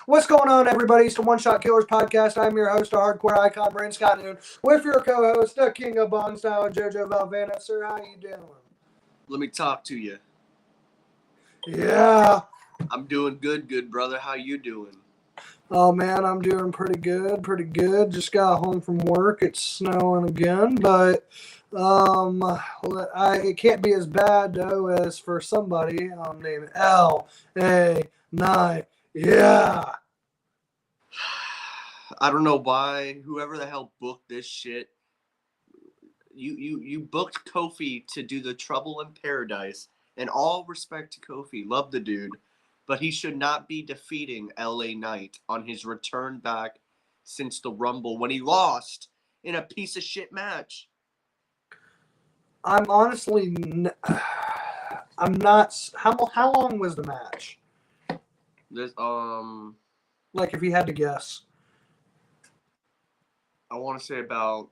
What's going on, everybody? It's the One Shot Killers podcast. I'm your host, the hardcore icon, Brandon Scott Noon, with your co-host, the King of Bong Style, JoJo Valvano. Sir, how you doing? Let me talk to you. Yeah. I'm doing good, brother. How you doing? Oh, man, I'm doing pretty good. Just got home from work. It's snowing again, but it can't be as bad, though, as for somebody named L.A. Yeah. I don't know why whoever the hell booked this shit. You booked Kofi to do the Trouble in Paradise, and all respect to Kofi, love the dude, but he should not be defeating LA Knight on his return back since the Rumble when he lost in a piece of shit match. I'm honestly, I'm not. How long was the match? Like, if you had to guess. I want to say about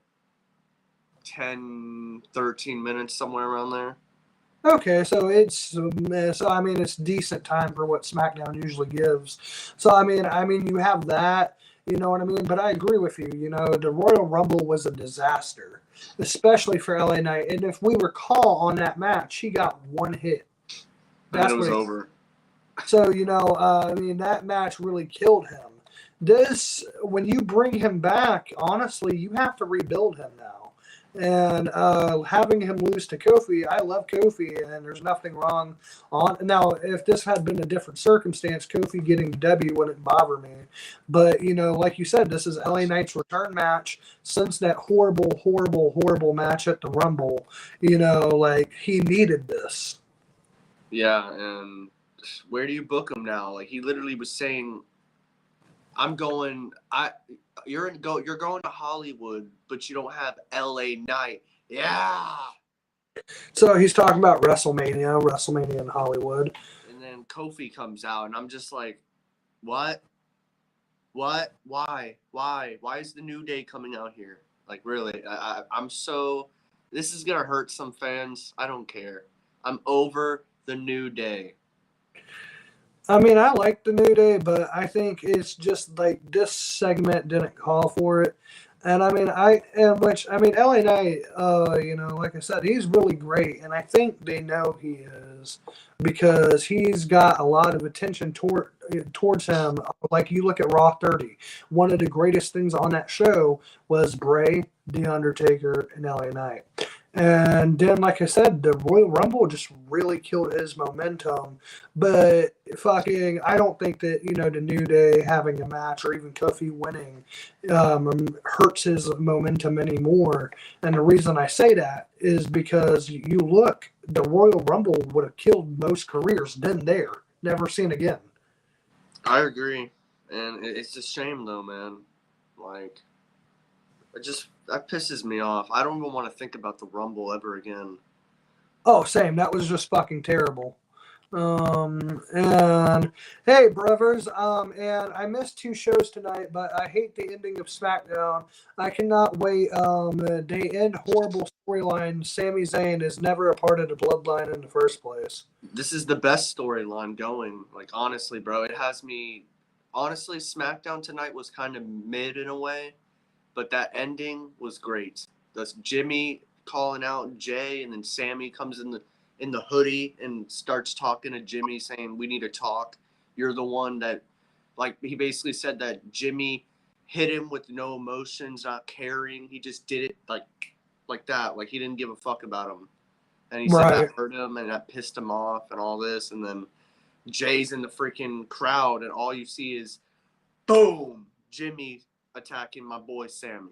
10, 13 minutes, somewhere around there. Okay, so it's decent time for what SmackDown usually gives. So I mean you have that, you know what I mean? But I agree with you. You know, the Royal Rumble was a disaster, especially for LA Knight. And if we recall on that match, he got one hit. And it was over. So, you know, that match really killed him. When you bring him back, honestly, you have to rebuild him now. And having him lose to Kofi, I love Kofi, and there's nothing wrong on. Now, if this had been a different circumstance, Kofi getting the W wouldn't bother me. But, you know, like you said, this is LA Knight's return match since that horrible match at the Rumble. You know, like, he needed this. Yeah, and where do you book him now? Like, he literally was saying, you're going to Hollywood, but you don't have LA Knight. Yeah. So he's talking about WrestleMania in Hollywood. And then Kofi comes out, and I'm just like, what? What? Why? Why is the New Day coming out here? Like, really? This is going to hurt some fans. I don't care. I'm over the New Day. I mean, I like the New Day, but I think it's just like this segment didn't call for it. And I mean, LA Knight, you know, like I said, he's really great. And I think they know he is because he's got a lot of attention towards him. Like, you look at Raw 30, one of the greatest things on that show was Bray, The Undertaker, and LA Knight. And then, like I said, the Royal Rumble just really killed his momentum. But I don't think that, you know, the New Day having a match or even Kofi winning hurts his momentum anymore. And the reason I say that is because you look, the Royal Rumble would have killed most careers then there. Never seen again. I agree. And it's a shame, though, man. Like, that pisses me off. I don't even want to think about the Rumble ever again. Oh, same. That was just fucking terrible. And hey, brothers, and I missed 2 shows tonight, but I hate the ending of SmackDown. I cannot wait. They end horrible storyline. Sami Zayn is never a part of the bloodline in the first place. This is the best storyline going. Like, honestly, bro, it has me. Honestly, SmackDown tonight was kind of mid in a way, but that ending was great. That's Jimmy calling out Jay, and then Sammy comes in the hoodie and starts talking to Jimmy, saying, "We need to talk. You're the one that," like, he basically said that Jimmy hit him with no emotions, not caring. He just did it like that. Like, he didn't give a fuck about him. And he said that hurt him and that pissed him off and all this. And then Jay's in the freaking crowd, and all you see is, boom, Jimmy attacking my boy Sammy.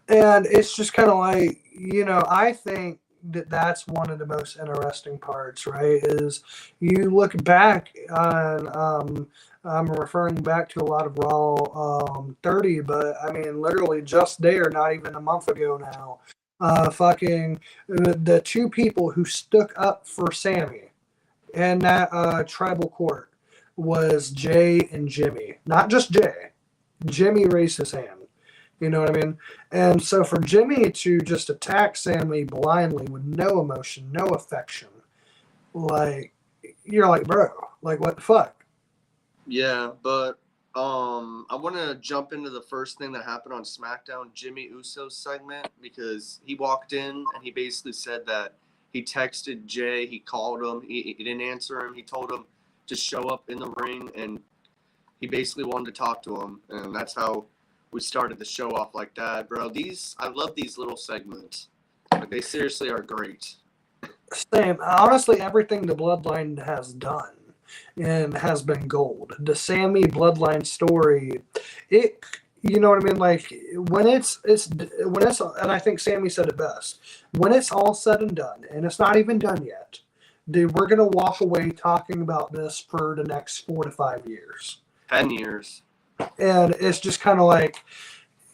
And it's just kind of like, you know, I think that's one of the most interesting parts, right? Is you look back on, I'm referring back to a lot of Raw 30, but I mean, literally just there, not even a month ago now, the 2 people who stuck up for Sammy in that tribal court was Jay and Jimmy. Not just Jay. Jimmy raised his hand. You know what I mean? And so for Jimmy to just attack Sammy blindly with no emotion, no affection, like, you're like, bro, like, what the fuck? Yeah, but I want to jump into the first thing that happened on SmackDown, Jimmy Uso's segment, because he walked in and he basically said that he texted Jay, he called him, he didn't answer him, he told him to show up in the ring, and he basically wanted to talk to him, and that's how we started the show off like that, bro. I love these little segments. Like, they seriously are great. Same. Honestly, everything the Bloodline has done and has been gold. The Sammy Bloodline story, it, you know what I mean? Like when it's, and I think Sammy said it best. When it's all said and done, and it's not even done yet, dude, we're gonna walk away talking about this for the next 4 to 5 years. 10 years. And it's just kind of like,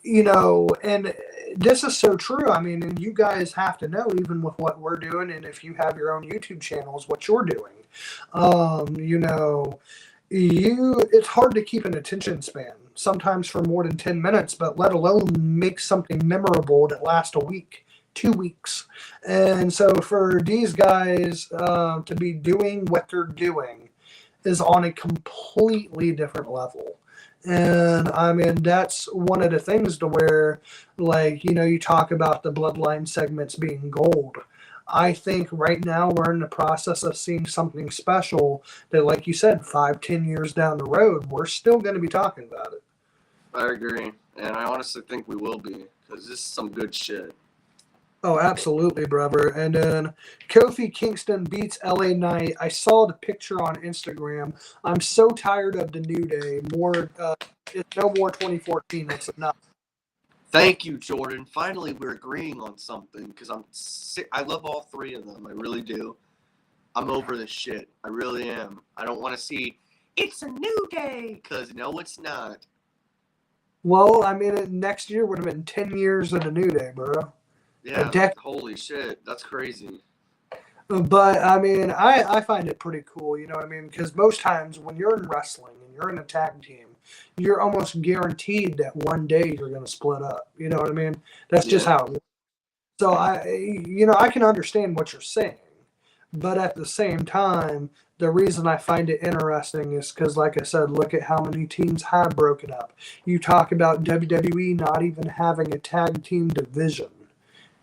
and this is so true. I mean, and you guys have to know, even with what we're doing, and if you have your own YouTube channels, what you're doing. It's hard to keep an attention span sometimes for more than 10 minutes, but let alone make something memorable that lasts a week, 2 weeks. And so for these guys to be doing what they're doing is on a completely different level. And I mean, that's one of the things to where, like, you talk about the Bloodline segments being gold. I think right now we're in the process of seeing something special that, like you said, 5, 10 years down the road, we're still going to be talking about it. I agree. And I honestly think we will be, because this is some good shit. Oh, absolutely, brother. And then Kofi Kingston beats LA Knight. I saw the picture on Instagram. I'm so tired of the New Day. It's no more 2014. It's enough. Thank you, Jordan. Finally, we're agreeing on something, because I'm sick. I love all three of them. I really do. I'm over this shit. I really am. I don't want to see it's a new day, because no, it's not. Well, I mean, next year would have been 10 years of the New Day, bro. Yeah, holy shit. That's crazy. But, I mean, I find it pretty cool, you know what I mean? Because most times when you're in wrestling and you're in a tag team, you're almost guaranteed that one day you're going to split up. You know what I mean? That's just how it works. So, I can understand what you're saying. But at the same time, the reason I find it interesting is because, like I said, look at how many teams have broken up. You talk about WWE not even having a tag team division.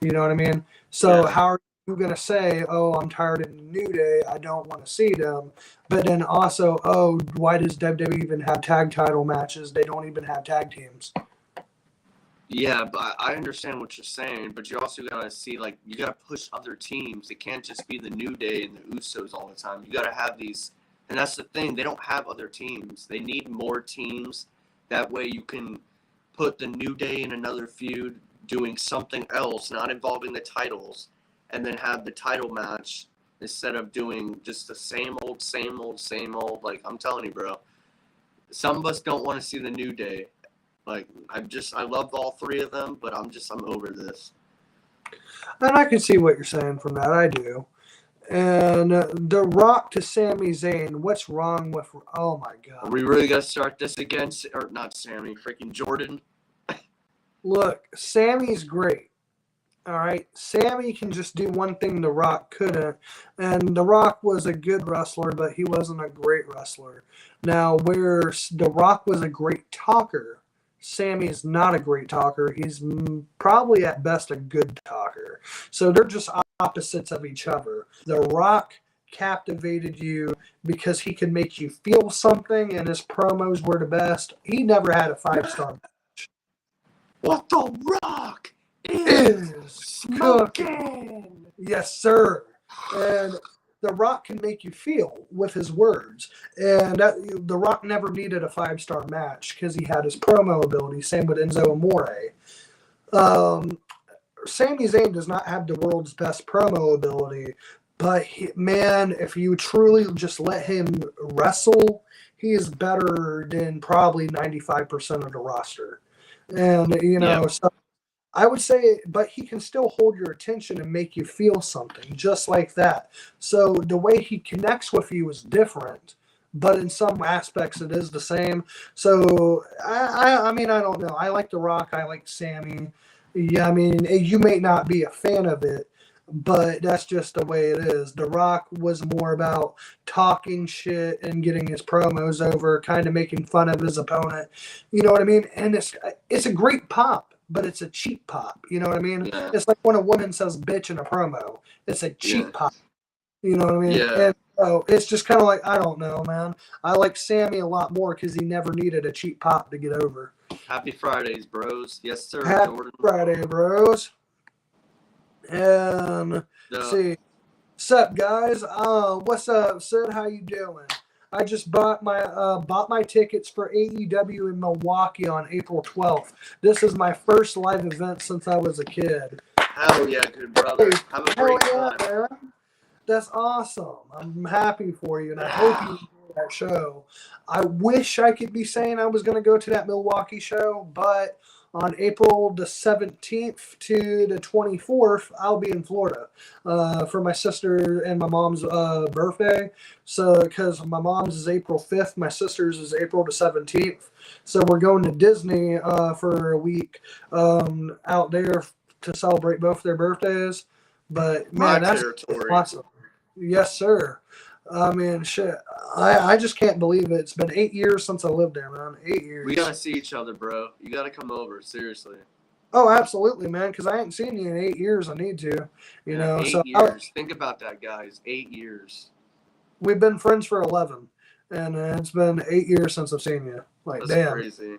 You know what I mean? So how are you going to say, oh, I'm tired of the New Day, I don't want to see them. But then also, oh, why does WWE even have tag title matches? They don't even have tag teams. Yeah, but I understand what you're saying, but you also got to see, like, you got to push other teams. It can't just be the New Day and the Usos all the time. You got to have these, and that's the thing. They don't have other teams. They need more teams. That way you can put the New Day in another feud doing something else, not involving the titles, and then have the title match instead of doing just the same old, same old, same old. Like, I'm telling you, bro, some of us don't want to see the New Day. Like, I love all three of them, but I'm over this. And I can see what you're saying from that. I do. And The Rock to Sami Zayn. What's wrong with? Oh my God. We really got to start this again, or not Sammy, freaking Jordan. Look, Sammy's great. All right, Sammy can just do one thing The Rock couldn't, and The Rock was a good wrestler, but he wasn't a great wrestler. Now, where The Rock was a great talker, Sammy's not a great talker. He's probably at best a good talker. So they're just opposites of each other. The Rock captivated you because he could make you feel something, and his promos were the best. He never had a 5-star match. What The Rock is smoking. Yes, sir. And The Rock can make you feel with his words. And The Rock never needed a 5-star match because he had his promo ability. Same with Enzo Amore. Sami Zayn does not have the world's best promo ability, but man, if you truly just let him wrestle, he is better than probably 95% of the roster. And, so I would say, but he can still hold your attention and make you feel something just like that. So the way he connects with you is different, but in some aspects it is the same. So, I mean, I don't know. I like The Rock. I like Sammy. Yeah, I mean, you may not be a fan of it, but that's just the way it is. The Rock was more about talking shit and getting his promos over, kind of making fun of his opponent. You know what I mean? And it's a great pop, but it's a cheap pop. You know what I mean? Yeah. It's like when a woman says bitch in a promo. It's a cheap Yeah. pop. You know what I mean? Yeah. And so it's just kind of like, I don't know, man. I like Sammy a lot more because he never needed a cheap pop to get over. Happy Fridays, bros. Yes, sir, Happy Jordan. Friday, bros. And see, what's up, guys? What's up, Sid? How you doing? I just bought my tickets for AEW in Milwaukee on April 12th. This is my first live event since I was a kid. Hell yeah, good brother. Have a great time. Man. That's awesome. I'm happy for you, and I hope you enjoy that show. I wish I could be saying I was going to go to that Milwaukee show, but on April the 17th to the 24th, I'll be in Florida for my sister and my mom's birthday. So, because my mom's is April 5th, my sister's is April the 17th. So, we're going to Disney for a week out there to celebrate both their birthdays. But, man, that's awesome. Yes, sir. I mean, shit. I just can't believe it. It's been 8 years since I lived there, man. 8 years. We gotta see each other, bro. You gotta come over, seriously. Oh, absolutely, man. Because I ain't seen you in 8 years. I need to. You know, 8 years. Think about that, guys. 8 years. We've been friends for 11, and it's been 8 years since I've seen you. Like, that's damn. Crazy.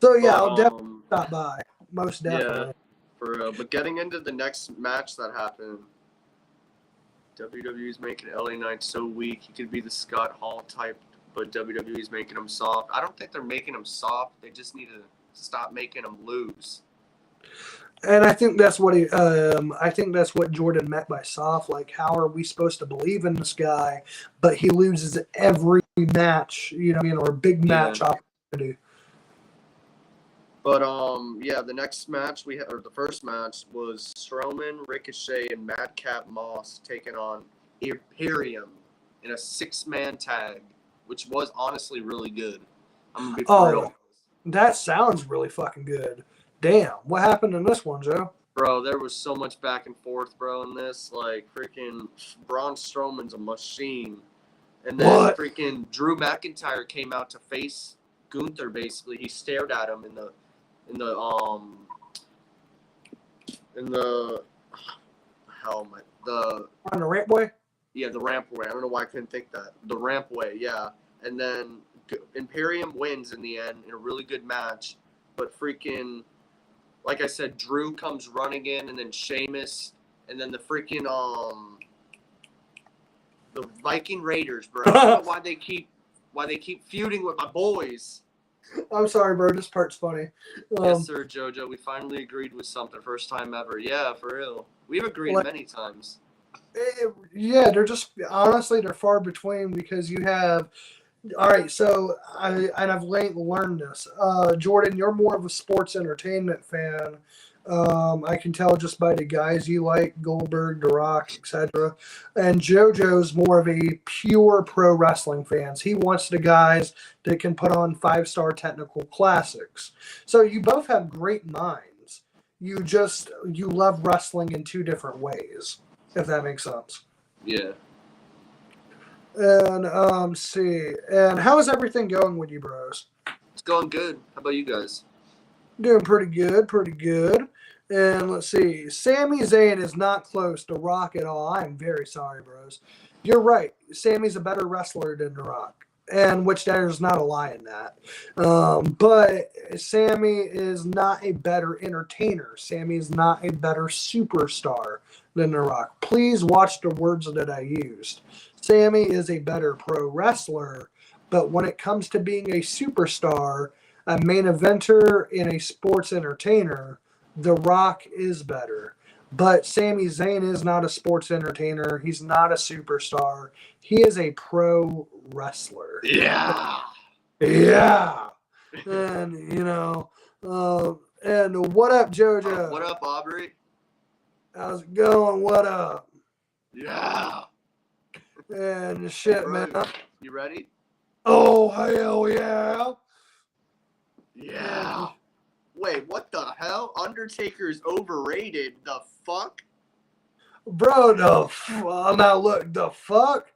So yeah, I'll definitely stop by. Most definitely. Yeah, for real. But getting into the next match that happened. WWE's making LA Knight so weak. He could be the Scott Hall type, but WWE's making him soft. I don't think they're making him soft. They just need to stop making him lose. And I think that's what I think that's what Jordan meant by soft. Like, how are we supposed to believe in this guy, but he loses every match, you know, or big match opportunity. But yeah, the next match or the first match was Strowman, Ricochet, and Madcap Moss taking on Imperium in a 6-man tag, which was honestly really good. I'm gonna be for real. That sounds really fucking good. Damn, what happened in this one, Joe? Bro, there was so much back and forth, bro, in this. Like, freaking Braun Strowman's a machine. And then freaking Drew McIntyre came out to face Gunther, basically. He stared at him in the on the rampway? Yeah, the rampway. I don't know why I couldn't think that. The rampway, yeah. And then Imperium wins in the end in a really good match. But freaking, like I said, Drew comes running in, and then Sheamus, and then the freaking the Viking Raiders, bro. I don't know why they keep feuding with my boys. I'm sorry, bro. This part's funny. Yes, sir, JoJo. We finally agreed with something. First time ever. Yeah, for real. We've agreed many times. Yeah, they're just, honestly, they're far between because you have, all right, so I've learned this. Jordan, you're more of a sports entertainment fan. I can tell just by the guys you like, Goldberg, The Rock, etc. And JoJo's more of a pure pro wrestling fan. He wants the guys that can put on 5-star technical classics. So you both have great minds. You love wrestling in 2 different ways, if that makes sense. Yeah. And see. And how is everything going with you, bros? It's going good. How about you guys? Doing pretty good. And let's see. Sami Zayn is not close to Rock at all. I am very sorry, bros. You're right. Sami's a better wrestler than The Rock. And which there's not a lie in that. But Sami is not a better entertainer. Sami is not a better superstar than The Rock. Please watch the words that I used. Sami is a better pro wrestler. But when it comes to being a superstar, a main eventer, and a sports entertainer, The Rock is better. But Sami Zayn is not a sports entertainer. He's not a superstar. He is a pro wrestler. Yeah. Yeah. And, and what up, JoJo? What up, Aubrey? How's it going? What up? Yeah. And shit, man. You ready? Oh, hell yeah. Yeah. Wait, what the hell? Undertaker's overrated. The fuck? Bro, now look, the fuck?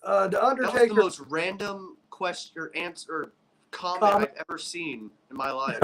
The That was the Undertaker most random question or answer comment comment. I've ever seen in my life.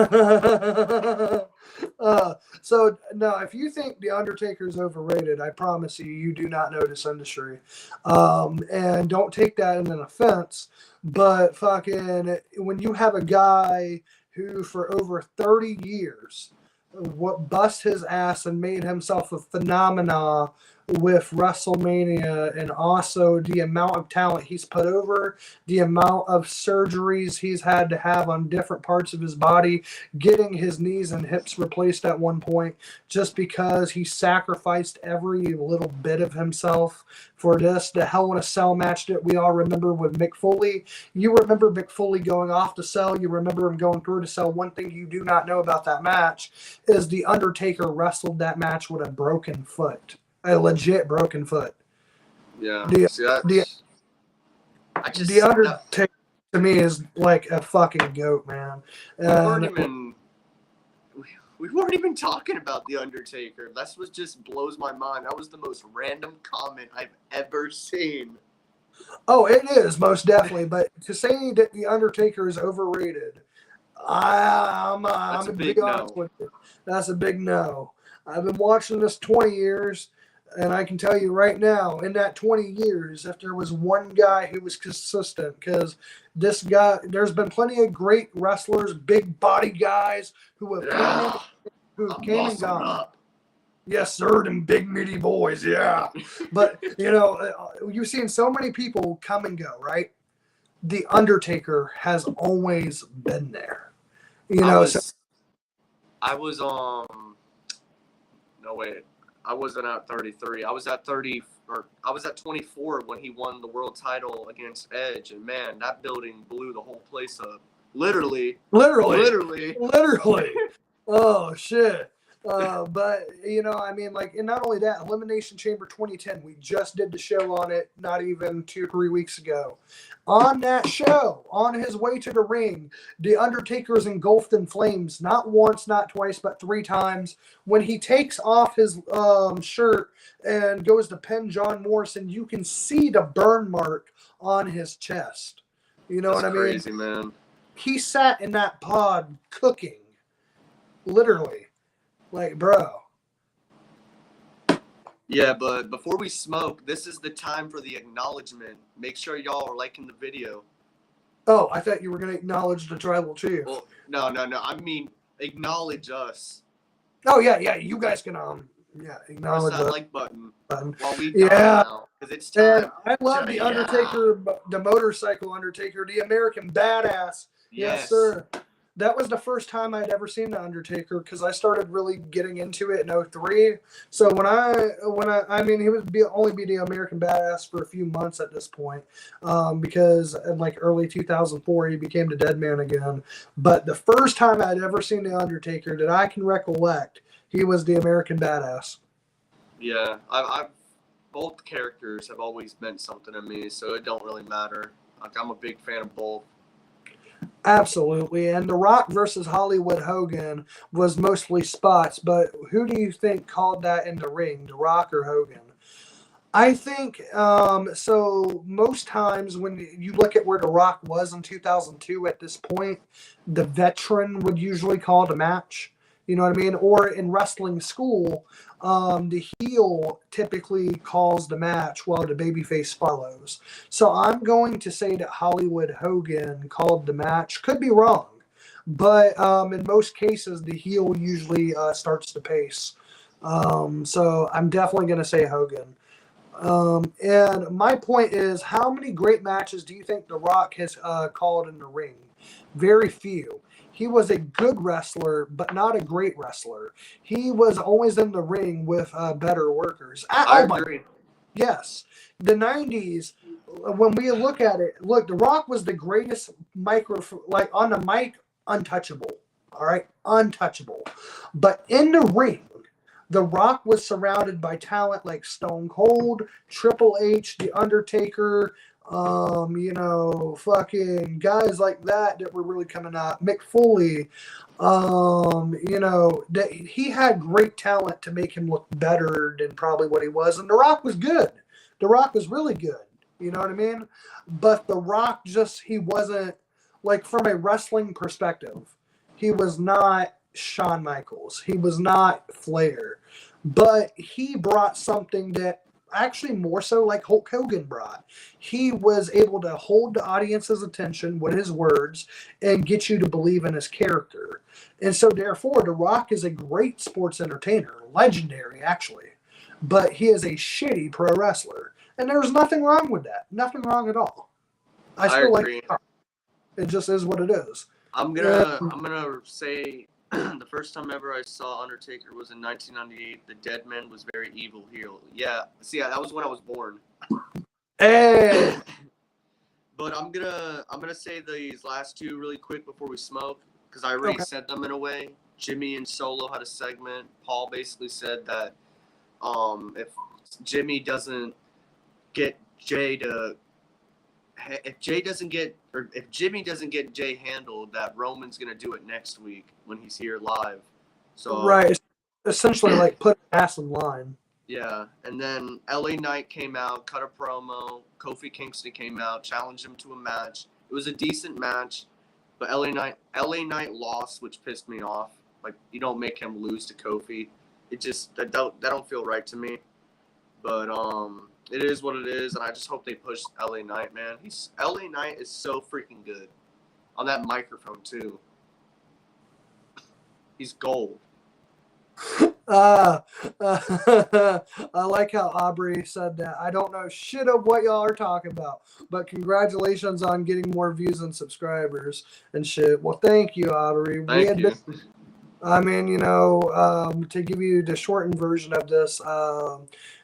So no, if you think the Undertaker is overrated, I promise you, you do not know this industry, and don't take that in an offense. But fucking, when you have a guy who for over 30 years what bust his ass and made himself a phenomena with WrestleMania, and also the amount of talent he's put over, the amount of surgeries he's had to have on different parts of his body, getting his knees and hips replaced at one point just because he sacrificed every little bit of himself for this. The Hell in a Cell match that we all remember with Mick Foley. You remember Mick Foley going off the cell. You remember him going through the cell. One thing you do not know about that match is the Undertaker wrestled that match with a broken foot. A legit broken foot. Yeah. The, See, that's, the, I just the Undertaker to me is like a fucking goat, man. we weren't even talking about the Undertaker. That's what just blows my mind. That was the most random comment I've ever seen. Oh, it is most definitely. But to say that the Undertaker is overrated, I'm That's a gonna big be honest no. with you. That's a big no. I've been watching this 20 years, and I can tell you right now, in that 20 years, if there was one guy who was consistent, because this guy, there's been plenty of great wrestlers, big body guys who have Yeah. came and Muscled gone. up. Yes, sir, them big meaty boys, yeah. But you've seen so many people come and go, right? The Undertaker has always been there. I was no wait. I wasn't at 33. I was at 30 or I was at 24 when he won the world title against Edge, and man, that building blew the whole place up. Literally. Literally. Oh shit. But and not only that, Elimination Chamber 2010, we just did the show on it not even 2-3 weeks ago. On that show, on his way to the ring, the Undertaker is engulfed in flames, not once, not twice, but 3 times. When he takes off his shirt and goes to pin John Morrison, you can see the burn mark on his chest. You know That's what I mean? crazy, man. He sat in that pod cooking. Literally. Like, bro. Yeah, but before we smoke, this is the time for the acknowledgement. Make sure y'all are liking the video. Oh, I thought you were going to acknowledge the tribal chief. Well, no. I mean, acknowledge us. Oh, yeah. You guys can, acknowledge press that like button while we yeah. now, because it's time. And I love the Undertaker, the motorcycle Undertaker, the American Badass. Yes, sir. That was the first time I'd ever seen the Undertaker, because I started really getting into it in 03. So when he would only be the American Badass for a few months at this point, because in like early 2004 he became the Dead Man again. But the first time I'd ever seen the Undertaker that I can recollect, he was the American Badass. Yeah, I've both characters have always meant something to me, so it don't really matter. Like, I'm a big fan of both. Absolutely. And The Rock versus Hollywood Hogan was mostly spots, but who do you think called that in the ring, The Rock or Hogan? I think so. Most times when you look at where The Rock was in 2002 at this point, the veteran would usually call the match. You know what I mean? Or in wrestling school, the heel typically calls the match while the babyface follows. So I'm going to say that Hollywood Hogan called the match. Could be wrong, but in most cases, the heel usually starts the pace. So I'm definitely going to say Hogan. And my point is, how many great matches do you think The Rock has called in the ring? Very few. He was a good wrestler, but not a great wrestler. He was always in the ring with better workers. I agree. Yes. The 90s, when we look at it, look, The Rock was the greatest on the mic, untouchable. All right? Untouchable. But in the ring, The Rock was surrounded by talent like Stone Cold, Triple H, The Undertaker, Fucking guys like that were really coming out. Mick Foley, that he had great talent to make him look better than probably what he was. And The Rock was good. The Rock was really good. You know what I mean? But The Rock he wasn't, like, from a wrestling perspective, he was not Shawn Michaels. He was not Flair. But he brought something that actually more so like Hulk Hogan brought. He was able to hold the audience's attention with his words and get you to believe in his character. And so therefore, The Rock is a great sports entertainer, legendary actually, but he is a shitty pro wrestler. And there's nothing wrong with that. Nothing wrong at all. I still agree. like it. Just is what it is. I'm gonna say the first time ever I saw Undertaker was in 1998. The Dead Man was very evil heel. Yeah, see, that was when I was born. Hey. But I'm gonna say these last two really quick before we smoke, because I already said them in a way. Jimmy and Solo had a segment. Paul basically said that if Jimmy doesn't get Jay to, if Jimmy doesn't get Jay handled, that Roman's gonna do it next week when he's here live. So right, essentially like put ass in line. Yeah, and then LA Knight came out, cut a promo. Kofi Kingston came out, challenged him to a match. It was a decent match, but LA Knight lost, which pissed me off. Like, you don't make him lose to Kofi. It just that don't feel right to me. But it is what it is, and I just hope they push LA Knight, man. LA Knight is so freaking good on that microphone too. He's gold. I like how Aubrey said that. I don't know shit of what y'all are talking about, but congratulations on getting more views and subscribers and shit. Well, thank you, Aubrey. Thank you. To give you the shortened version of this,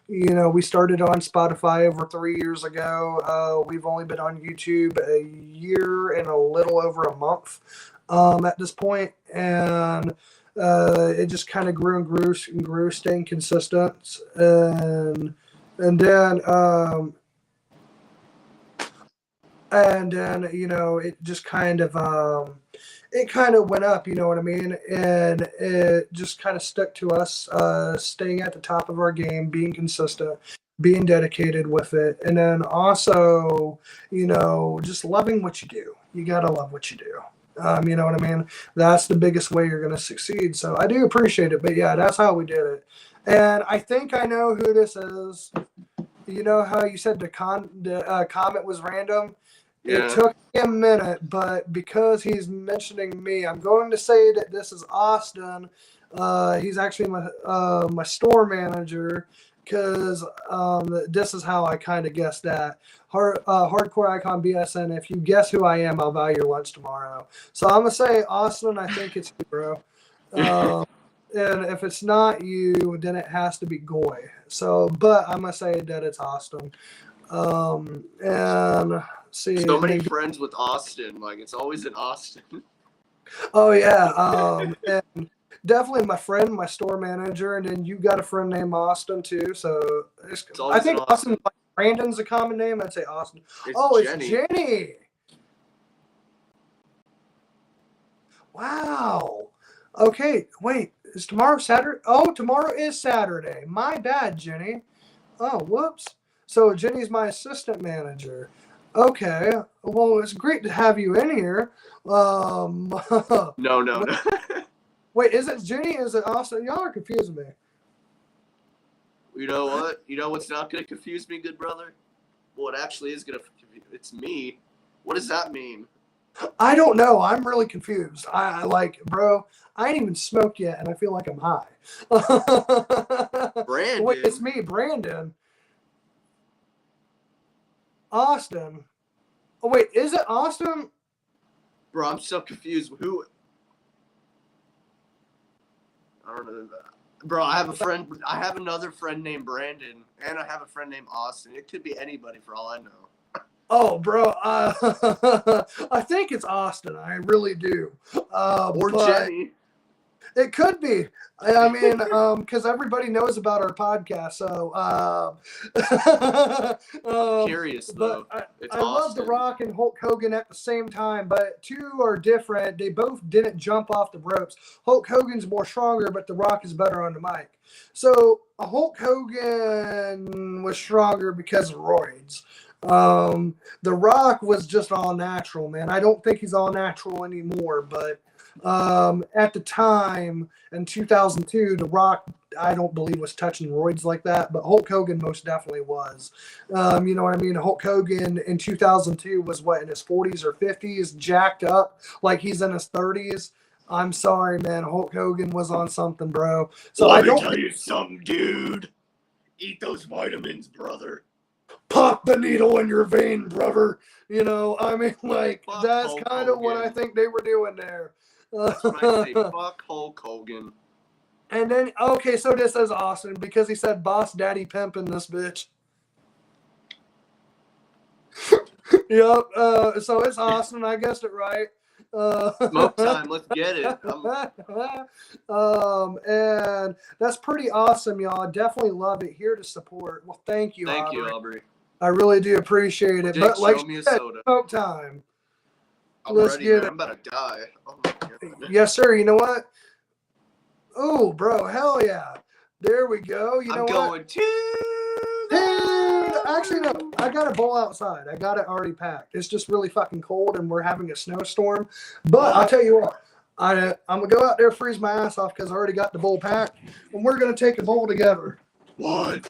we started on Spotify over 3 years ago. We've only been on YouTube a year and a little over a month at this point, and it just kind of grew and grew, staying consistent, and then it just kind of went up, you know what I mean, and it just kind of stuck to us, staying at the top of our game, being consistent, being dedicated with it, and then also just loving what you do. You gotta love what you do. You know what I mean? That's the biggest way you're going to succeed. So I do appreciate it. But yeah, that's how we did it. And I think I know who this is. You know how you said the comment was random? Yeah. It took me a minute, but because he's mentioning me, I'm going to say that this is Austin. He's actually my store manager, because this is how I kind of guessed that. Hardcore Icon BSN, if you guess who I am, I'll buy your lunch tomorrow. So I'm going to say, Austin, I think it's you, bro. And if it's not you, then it has to be Goy. So, but I'm going to say that it's Austin. And see. So many friends with Austin. Like, it's always in Austin. Oh, yeah. And definitely my friend, my store manager, and then you got a friend named Austin too. So I think Austin, like Brandon's a common name. I'd say Austin. It's Jenny. Wow. Okay, wait. Is tomorrow Saturday? Oh, tomorrow is Saturday. My bad, Jenny. Oh, whoops. So Jenny's my assistant manager. Okay. Well, it's great to have you in here. No. Wait, is it Jenny? Is it Austin? Y'all are confusing me. You know what? You know what's not going to confuse me, good brother? What actually is going to confuse me? It's me. What does that mean? I don't know. I'm really confused. Bro, I ain't even smoked yet, and I feel like I'm high. Brandon. Wait, it's me, Brandon. Austin. Oh, wait, is it Austin? Bro, I'm so confused. Who? I don't know. Bro, I have another friend named Brandon, and I have a friend named Austin. It could be anybody for all I know. Oh, bro, I think it's Austin. I really do. Or Jenny. It could be. I mean, because everybody knows about our podcast, so. I'm curious though. I love The Rock and Hulk Hogan at the same time, but two are different. They both didn't jump off the ropes. Hulk Hogan's more stronger, but The Rock is better on the mic. So Hulk Hogan was stronger because of roids. The Rock was just all natural, man. I don't think he's all natural anymore, but. At the time in 2002, The Rock, I don't believe was touching roids like that, but Hulk Hogan most definitely was. You know what I mean? Hulk Hogan in 2002 was what, in his 40s or 50s, jacked up like he's in his 30s. I'm sorry, man. Hulk Hogan was on something, bro. So Let me tell you something, dude. Eat those vitamins, brother. Pop the needle in your vein, brother. You know, I mean, like, that's kind of what I think they were doing there. That's what I say. Fuck Hulk Hogan. And then, okay, so this is awesome because he said Boss Daddy Pimp in this bitch. Yep. So it's awesome. I guessed it right. Smoke time. Let's get it. And that's pretty awesome, y'all. I definitely love it. Here to support. Well, thank you, Thank Aubrey. you, Aubrey. I really do appreciate it. Jake, but like show me a soda. smoke time. Let's get it. I'm about to die. Oh my God. Yes, sir. You know what? Oh, bro, hell yeah. There we go. You know I'm going what? to Actually, no. I got a bowl outside. I got it already packed. It's just really fucking cold, and we're having a snowstorm. But I'll tell you what. I'm going to go out there, freeze my ass off because I already got the bowl packed, and we're going to take a bowl together. What?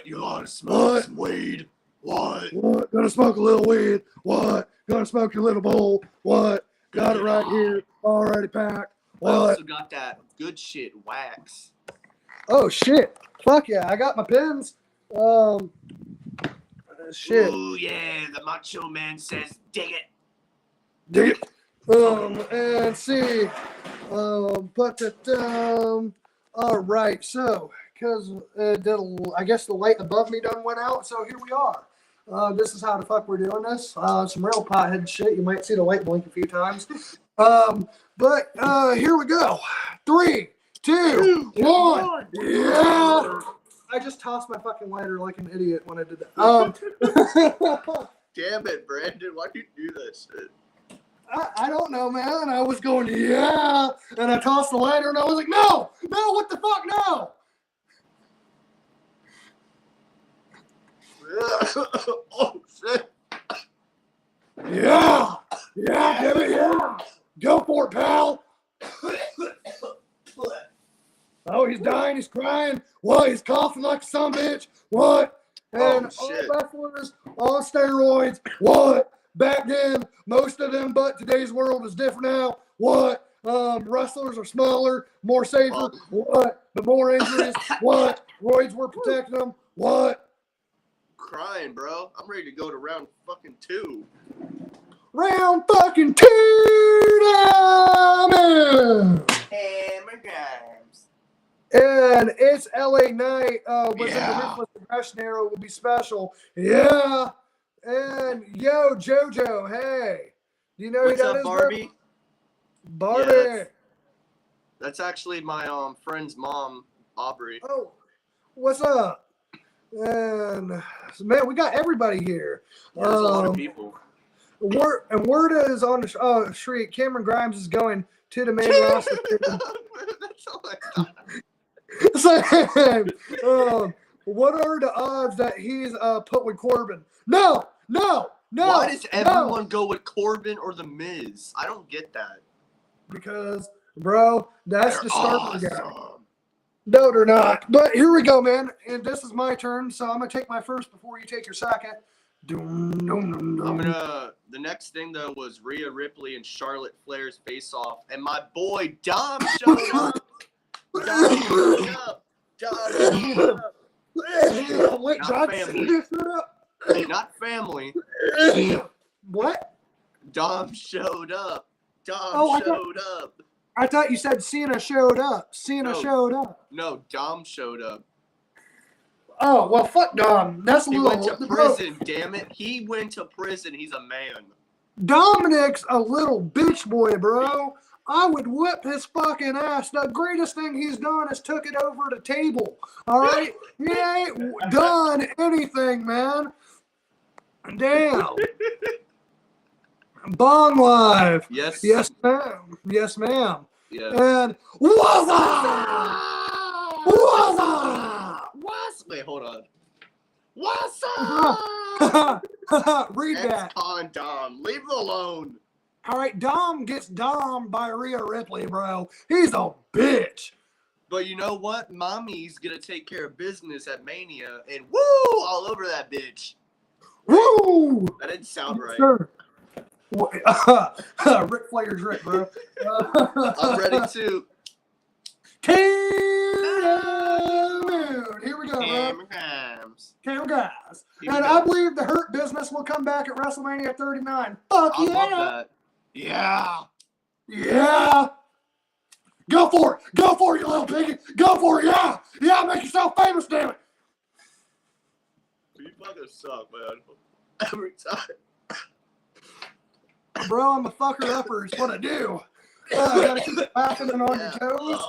You want to smoke some weed? What? Gonna smoke a little weed? What? Gonna smoke your little bowl? What? Got it right here, already packed. What? I also got that good shit wax. Oh shit! Fuck yeah! I got my pins. Shit. Ooh yeah, the Macho Man says, "Dig it." Dig it. And see. Put that down. All right. So, because I guess the light above me done went out, so here we are. This is how the fuck we're doing this. Some real pothead shit. You might see the light blink a few times. But here we go. 3, 2, 1. Yeah. I just tossed my fucking lighter like an idiot when I did that. Damn it, Brandon. Why do you do that shit? I don't know, man. I was going, yeah. And I tossed the lighter and I was like, no, what the fuck, no. Oh shit! Yeah, give it, yeah. Go for it, pal. Oh, he's dying. He's crying. What? He's coughing like a son of a bitch. What? And all wrestlers on steroids. What? Back then, most of them, but today's world is different now. What? Wrestlers are smaller, more safer. What? The more injuries. What? Roids were protecting them. What? Crying, bro. I'm ready to go to round fucking 2. Round fucking 2, Hammer games. And it's LA Knight with the Ruthless Aggression era will be special. Yeah. And yo, JoJo, hey. Do you know what's who that up, is? Barbie? Barbie. Yeah, that's actually my friend's mom, Aubrey. Oh, what's up? And man, we got everybody here. Yeah, there's a lot of people. Word is on the street. Cameron Grimes is going to the main roster. That's all I Same. What are the odds that he's put with Corbin? No. Why does everyone go with Corbin or The Miz? I don't get that. Because, bro, that's the starting guy. Awesome. No, they're not. But here we go, man. And this is my turn, so I'm gonna take my first before you take your second. The next thing though was Rhea Ripley and Charlotte Flair's face off, and my boy Dom showed up. Wait, Not John family. Cena showed up. Not family. What? Dom showed up. Showed up. I thought you said Cena showed up. Showed up. No, Dom showed up. Oh, well, fuck Dom. That's a He little... went to prison, damn it. He went to prison. He's a man. Dominic's a little bitch boy, bro. I would whip his fucking ass. The greatest thing he's done is took it over the table. All right? He ain't done anything, man. Damn. Bong Live. Yes. Yes, ma'am. Yes, ma'am. Yes. And what's up? What's up? Wait, hold on. What's up? Read that. Dom. Leave it alone. All right, Dom gets domed by Rhea Ripley, bro. He's a bitch. But you know what? Mommy's gonna take care of business at Mania and woo all over that bitch. Woo! That didn't sound right. Sure. Ric Flair's Rick, bro. I'm ready too. Here we go, bro. Camera guys. Here we And go. I believe the Hurt Business will come back at WrestleMania 39. Fuck I yeah. love that. Yeah. Yeah. Go for it. Go for it, you little piggy. Go for it. Yeah. Yeah, make yourself famous, damn it. You fucking suck, man. Every time. Bro, I'm a fucker upper is what I do. I gotta keep laughing and on your toes.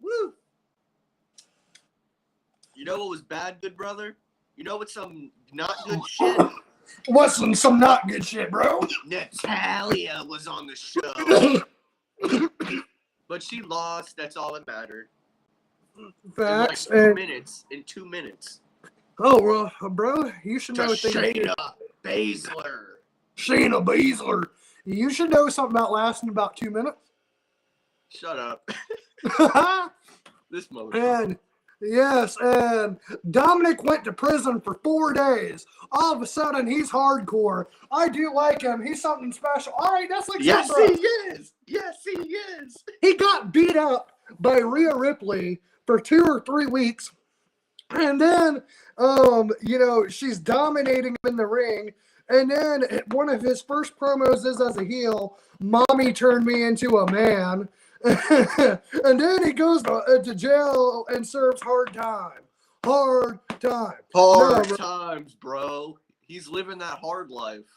Woo. You know what was bad, good brother? You know what's some not good shit? What's some not good shit, bro? Natalia was on the show. But she lost. That's all that mattered. Facts. In like 2 minutes. Oh, well, bro, you should know To a thing. Shayna Baszler. Shayna Baszler. You should know something about lasting about 2 minutes. Shut up. This motherfucker. And yes, and Dominic went to prison for 4 days. All of a sudden, he's hardcore. I do like him. He's something special. All right, that's like Yes, bro. he is. Yes, he is. He got beat up by Rhea Ripley for 2 or 3 weeks. And then, she's dominating him in the ring. And then one of his first promos is as a heel, "Mommy turned me into a man." And then he goes to jail and serves hard time. Hard time. Hard No, times, bro. He's living that hard life.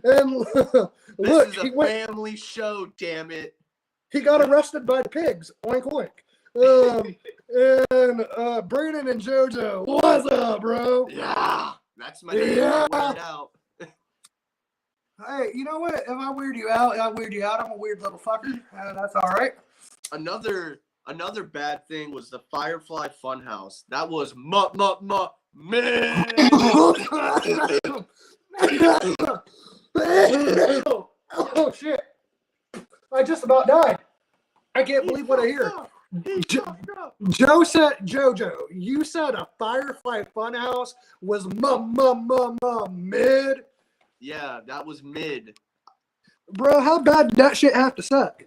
And look, This is a family show, damn it. he got arrested by the pigs. Oink oink. And Brandon and JoJo, what's up, bro? Yeah, that's my name. Yeah. I wear it out. Hey, you know what? If I weird you out, I weird you out. I'm a weird little fucker. That's all right. Another bad thing was the Firefly Funhouse. That was man. Oh shit! I just about died. I can't believe what I hear. Joe said, JoJo, you said a Firefly Funhouse was mid. Yeah, that was mid. Bro, how bad did that shit have to suck?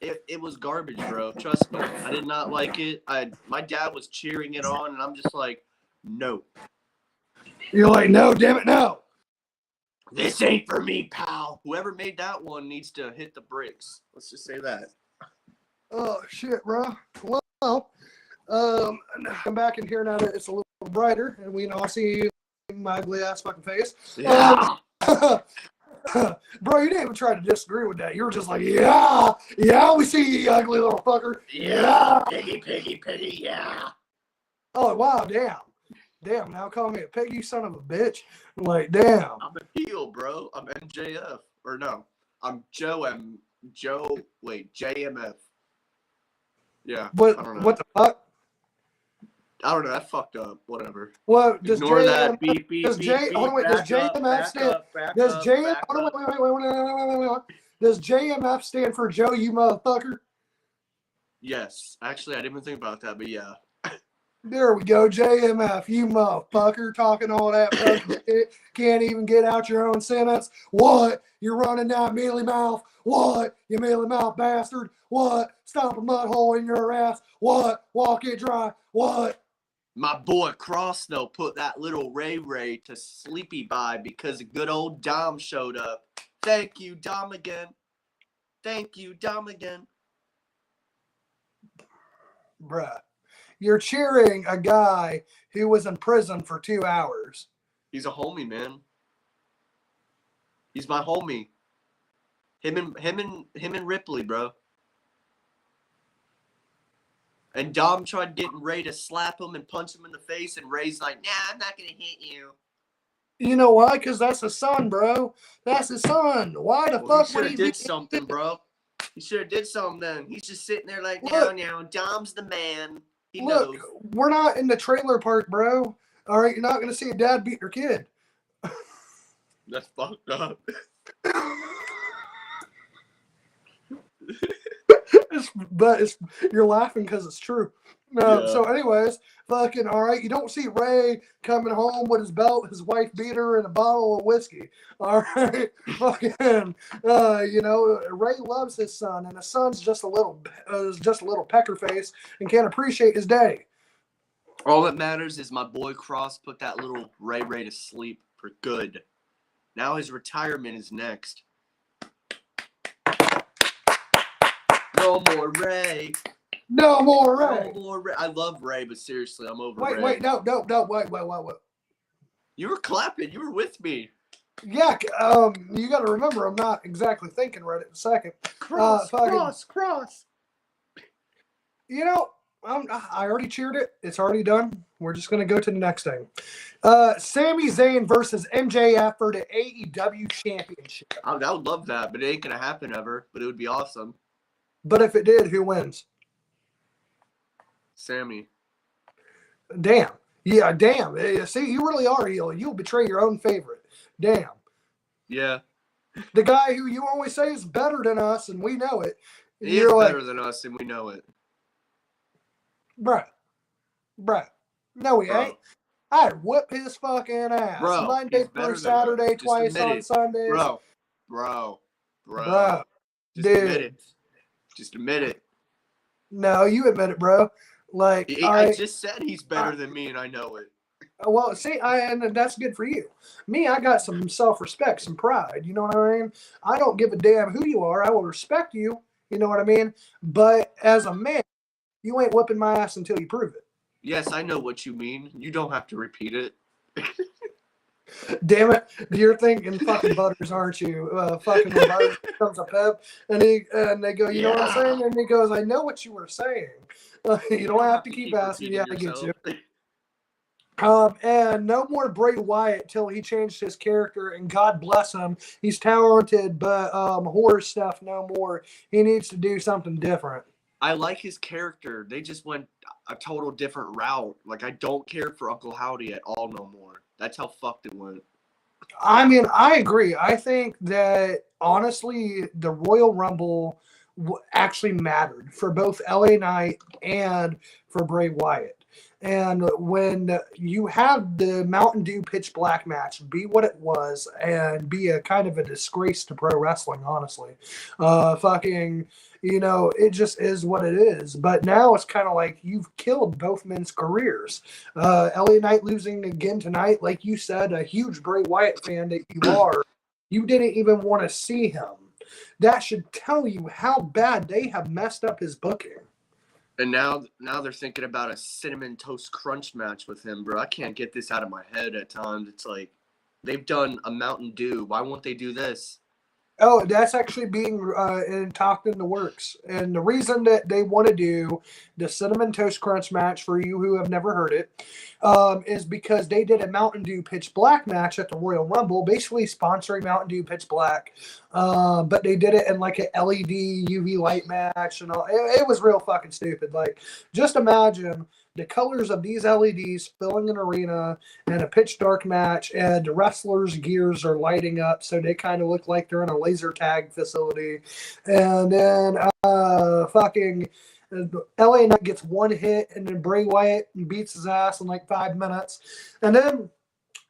It was garbage, bro. Trust me. I did not like it. My dad was cheering it on, and I'm just like, no. You're like, no, damn it, no. This ain't for me, pal. Whoever made that one needs to hit the bricks. Let's just say that. Oh shit, bro. Well, I'm back in here now that it's a little brighter, and we can all see my ugly ass fucking face. Yeah. Bro, you didn't even try to disagree with that. You were just like, yeah, we see you, ugly little fucker. Yeah. Piggy, yeah. Oh, wow, damn. Now call me a piggy, son of a bitch. I'm like, damn. I'm a heel, bro. I'm MJF. Or no, I'm JMF. Yeah. What I don't know. the fuck? I don't know. That fucked up. Whatever. Well, does Ignore JM, that. Beep. does J, hold on, wait, does JMF stand? Does JMF stand for Joe, you motherfucker? Yes. Actually, I didn't even think about that, but yeah. There we go, JMF, you motherfucker, talking all that fucking shit. Can't even get out your own sentence. What? You're running that mealy mouth. What? You mealy mouth bastard. What? Stomp a mud hole in your ass. What? Walk it dry. What? My boy Cross, though, put that little Ray to sleepy by because a good old Dom showed up. Thank you, Dom again. Bruh. You're cheering a guy who was in prison for 2 hours. He's a homie, man. He's my homie. Him and Ripley, bro. And Dom tried getting Ray to slap him and punch him in the face, and Ray's like, "Nah, I'm not gonna hit you." You know why? Because that's his son, bro. That's his son. Why the fuck he would should he have be? did something, bro. He should have did something then. He's just sitting there like, Look. now, Dom's the man. He Look, knows. we're not in the trailer park, bro. All right, you're not gonna see a dad beat your kid. That's fucked up. You're laughing because it's true. Yeah. So, anyways, fucking all right. You don't see Ray coming home with his belt, his wife beater, and a bottle of whiskey. All right, fucking. You know, Ray loves his son, and his son's just a little pecker face and can't appreciate his day. All that matters is my boy Cross put that little Ray to sleep for good. Now his retirement is next. No more Ray. No more Ray. No more Ray. I love Ray, but seriously, I'm over Ray. Wait, no, wait. You were clapping. You were with me. Yeah, you got to remember, I'm not exactly thinking right at the second. Cross. You know, I already cheered it. It's already done. We're just going to go to the next thing. Sami Zayn versus MJF for the AEW Championship. I would love that, but it ain't going to happen ever. But it would be awesome. But if it did, who wins? Sammy. Damn. Yeah, damn. See, you really are heel. You'll betray your own favorite. Damn. Yeah. The guy who you always say is better than us, and we know it. He is better than us, and we know it. Bruh. No, he ain't. I'd whip his fucking ass. Bro, Monday through Saturday, twice on Sundays. Bro. Dude. Just admit it. No, you admit it, bro. Like, I just said he's better than me, and I know it. Well, see, and that's good for you. Me, I got some self-respect, some pride. You know what I mean? I don't give a damn who you are. I will respect you. You know what I mean? But as a man, you ain't whipping my ass until you prove it. Yes, I know what you mean. You don't have to repeat it. Damn it. You're thinking fucking Butters, aren't you? Fucking when Butters comes up, and they go, you know what I'm saying? And he goes, I know what you were saying. You don't have to keep asking. Yeah, I get you. And no more Bray Wyatt till he changed his character, and God bless him. He's talented, but horror stuff no more. He needs to do something different. I like his character. They just went a total different route. Like, I don't care for Uncle Howdy at all no more. That's how fucked it went. I mean, I agree. I think that, honestly, the Royal Rumble actually mattered for both LA Knight and for Bray Wyatt. And when you have the Mountain Dew Pitch Black match be what it was and be a kind of a disgrace to pro wrestling, honestly, it just is what it is. But now it's kind of like you've killed both men's careers. LA Knight losing again tonight, like you said, a huge Bray Wyatt fan that you are, you didn't even want to see him. That should tell you how bad they have messed up his booking. And now they're thinking about a Cinnamon Toast Crunch match with him, bro. I can't get this out of my head at times. It's like, they've done a Mountain Dew. Why won't they do this? Oh, that's actually being talked in the works. And the reason that they want to do the Cinnamon Toast Crunch match, for you who have never heard it, is because they did a Mountain Dew Pitch Black match at the Royal Rumble, basically sponsoring Mountain Dew Pitch Black. But they did it in like an LED UV light match and all. It was real fucking stupid. Like, just imagine the colors of these LEDs filling an arena in a pitch dark match, and the wrestlers' gears are lighting up, so they kind of look like they're in a laser tag facility. And then LA Knight gets one hit, and then Bray Wyatt beats his ass in like 5 minutes. And then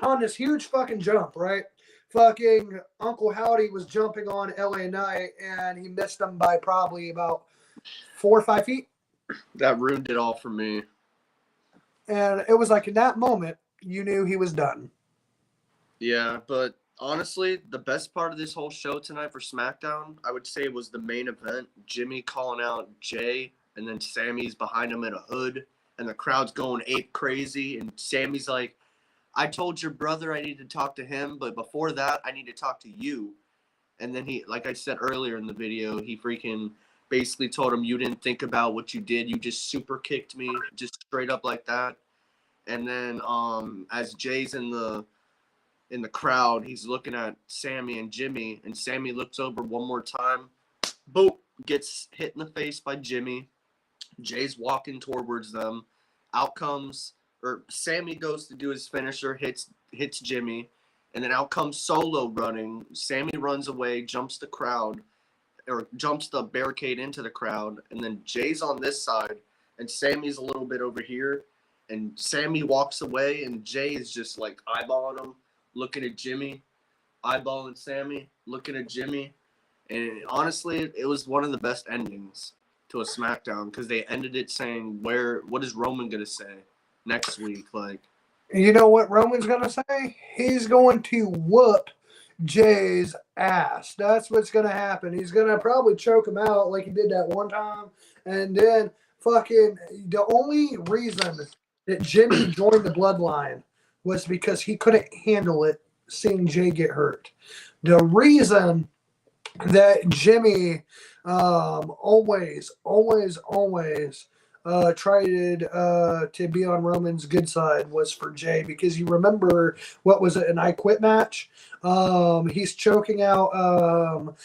on this huge fucking jump, right? Fucking Uncle Howdy was jumping on LA Knight, and he missed him by probably about 4 or 5 feet. That ruined it all for me. And it was like in that moment, you knew he was done. Yeah, but honestly, the best part of this whole show tonight for SmackDown, I would say, was the main event. Jimmy calling out Jay, and then Sammy's behind him in a hood, and the crowd's going ape crazy, and Sammy's like, I told your brother I need to talk to him, but before that, I need to talk to you. And then he, like I said earlier in the video, he freaking basically told him, you didn't think about what you did. You just super kicked me, just straight up like that. And then as Jay's in the crowd, he's looking at Sammy and Jimmy, and Sammy looks over one more time. Boom, gets hit in the face by Jimmy. Jay's walking towards them. Out comes, or Sammy goes to do his finisher, hits Jimmy, and then out comes Solo running. Sammy runs away, jumps the crowd, or jumps the barricade into the crowd, and then Jay's on this side, and Sammy's a little bit over here, and Sammy walks away, and Jay is just like eyeballing him, looking at Jimmy, eyeballing Sammy, looking at Jimmy, and honestly, it was one of the best endings to a SmackDown because they ended it saying, what is Roman gonna say next week? Like, You know what Roman's going to say? He's going to whoop Jay's ass. That's what's going to happen. He's going to probably choke him out like he did that one time. And then fucking the only reason that Jimmy joined the bloodline was because he couldn't handle it seeing Jay get hurt. The reason that Jimmy always tried to be on Roman's good side was for Jay, because you remember, what was it, an I Quit match? He's choking out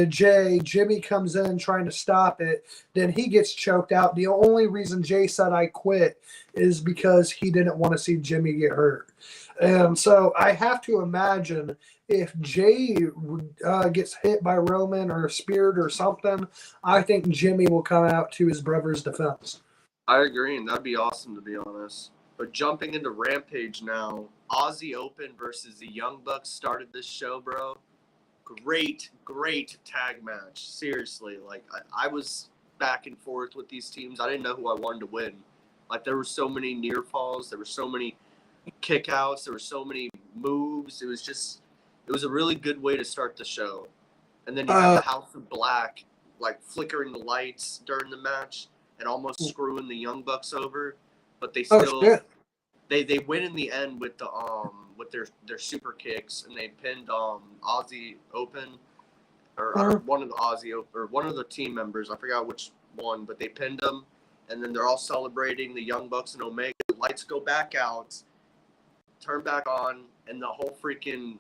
Jay. Jimmy comes in trying to stop it. Then he gets choked out. The only reason Jay said I quit is because he didn't want to see Jimmy get hurt. And so I have to imagine if Jay gets hit by Roman or speared or something, I think Jimmy will come out to his brother's defense. I agree, and that'd be awesome, to be honest. But jumping into Rampage now, Aussie Open versus the Young Bucks started this show, bro. Great tag match. Seriously, like I was back and forth with these teams. I didn't know who I wanted to win. Like, there were so many near falls, there were so many kickouts, there were so many moves. It was a really good way to start the show. And then you have the House of Black, like, flickering the lights during the match and almost screwing the Young Bucks over, but they still they win in the end with the with their super kicks, and they pinned Aussie Open or one of the one of the team members. I forgot which one, but they pinned them, and then they're all celebrating. The Young Bucks and Omega. Lights go back out, turn back on, and the whole freaking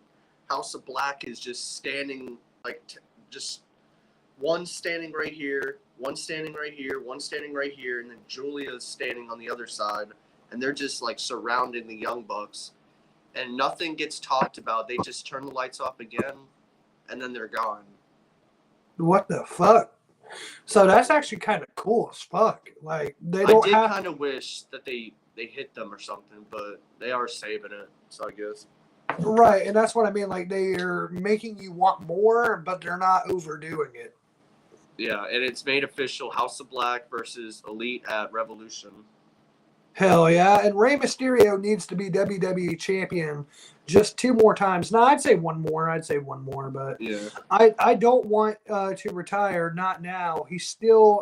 House of Black is just standing, like, just one standing right here, one standing right here, one standing right here, and then Julia's standing on the other side, and they're just, like, surrounding the Young Bucks, and nothing gets talked about. They just turn the lights off again, and then they're gone. What the fuck? So that's actually kind of cool as fuck. Like, they don't I did kind of wish that they hit them or something, but they are saving it, so I guess. Right, and that's what I mean. Like, they're making you want more, but they're not overdoing it. Yeah, and it's made official: House of Black versus Elite at Revolution. Hell yeah. And Rey Mysterio needs to be WWE champion just 2 more times. No, I'd say one more, but yeah. I don't want to retire, not now. He's still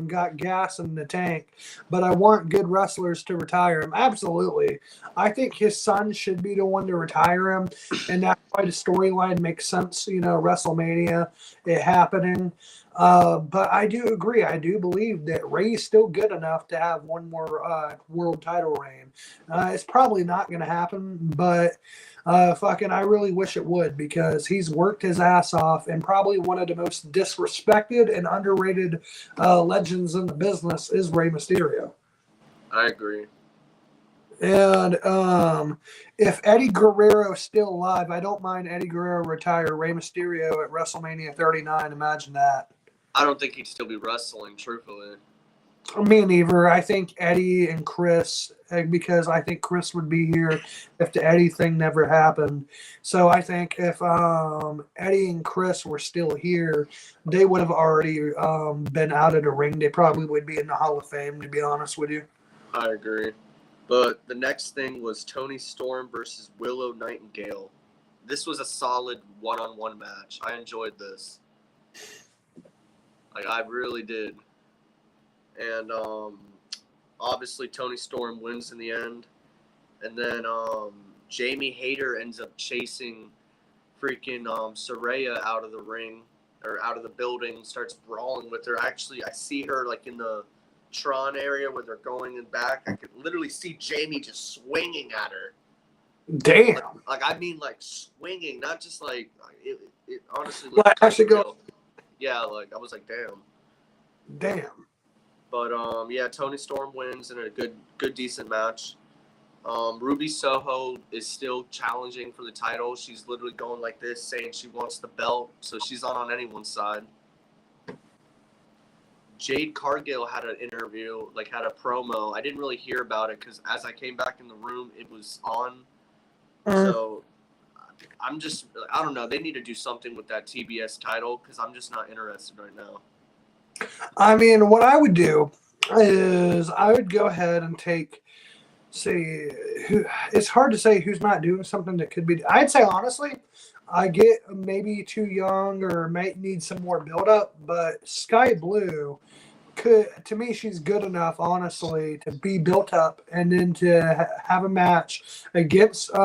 got gas in the tank, but I want good wrestlers to retire him. Absolutely. I think his son should be the one to retire him, and that's why the storyline makes sense, WrestleMania, it happening. But I do agree. I do believe that Rey's still good enough to have one more world title reign. It's probably not going to happen, but I really wish it would, because he's worked his ass off, and probably one of the most disrespected and underrated legends in the business is Rey Mysterio. I agree. And if Eddie Guerrero is still alive, I don't mind Eddie Guerrero retire Rey Mysterio at WrestleMania 39. Imagine that. I don't think he'd still be wrestling, truthfully. Me neither. I think Eddie and Chris, because I think Chris would be here if the Eddie thing never happened. So I think if Eddie and Chris were still here, they would have already been out of the ring. They probably would be in the Hall of Fame, to be honest with you. I agree. But the next thing was Toni Storm versus Willow Nightingale. This was a solid one-on-one match. I enjoyed this. Like, I really did. And obviously Toni Storm wins in the end. And then Jamie Hayter ends up chasing freaking Saraya out of the ring or out of the building, starts brawling with her. Actually, I see her like in the Tron area where they're going and back. I could literally see Jamie just swinging at her. Damn. Like I mean, like swinging, not just like it honestly looked Like, I should go. Yeah, like I was like, damn. Damn. But yeah, Toni Storm wins in a good decent match. Ruby Soho is still challenging for the title. She's literally going like this, saying she wants the belt, so she's not on anyone's side. Jade Cargill had an interview, like had a promo. I didn't really hear about it because as I came back in the room, it was on. So I'm just, I don't know. They need to do something with that TBS title because I'm just not interested right now. I mean, what I would do is I would go ahead and it's hard to say who's not doing something that could be. I'd say, honestly, I get maybe too young or might need some more build up, but Sky Blue to me, she's good enough, honestly, to be built up and then to have a match against Jade